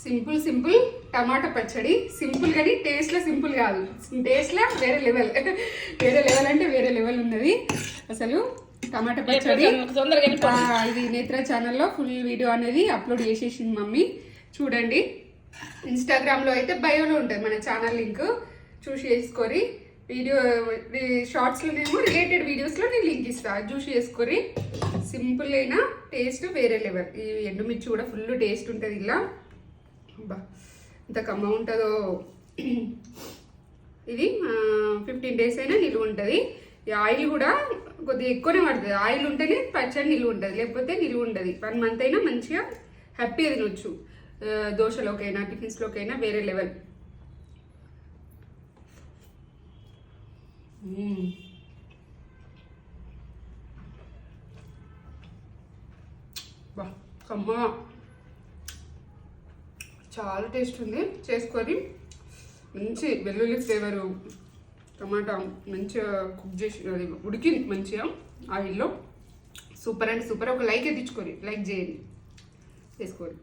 Simple simple టమాటా పచ్చడి. Simple కానీ టేస్ట్లో simple కాదు, టేస్ట్లో వేరే లెవెల్. వేరే లెవెల్ అంటే వేరే లెవెల్ ఉన్నది అసలు టమాటా పచ్చడి. ఇది నేత్ర ఛానల్లో ఫుల్ వీడియో అనేది అప్లోడ్ చేసేసింది మమ్మీ, చూడండి. ఇన్స్టాగ్రామ్లో అయితే బయోలో ఉంటుంది మన ఛానల్ లింక్, చూసి చేసుకొని. వీడియో షార్ట్స్లోనేమో రిలేటెడ్ వీడియోస్లో నేను లింక్ ఇస్తాను, చూసి చేసుకొని. సింపుల్ అయినా టేస్ట్ వేరే లెవెల్. ఈ ఎండుమిర్చి కూడా ఫుల్ టేస్ట్ ఉంటుంది. ఇలా బా ఇంత కమ్మ ఉంటుందో. ఇది 15 days అయినా నిలువ ఉంటుంది. ఈ ఆయిల్ కూడా కొద్దిగా ఎక్కువనే పడుతుంది. ఆయిల్ ఉంటేనే పచ్చడి నిలువ ఉంటుంది, లేకపోతే నిలువ ఉండదు. 1 month అయినా మంచిగా హ్యాపీగా తినొచ్చు. దోశలోకైనా టిఫిన్స్లోకైనా వేరే లెవెల్. బా కమ్మ చాలా టేస్ట్ ఉంది. చేసుకొని మంచి వెల్లుల్లి ఫ్లేవరు, టమాటా మంచిగా కుక్ చేసి అది ఉడికింది మంచిగా ఆయిల్లో. సూపర్ అంటే సూపర్. ఒక లైక్ ఎత్తించుకొని లైక్ చేయండి, చేసుకోండి.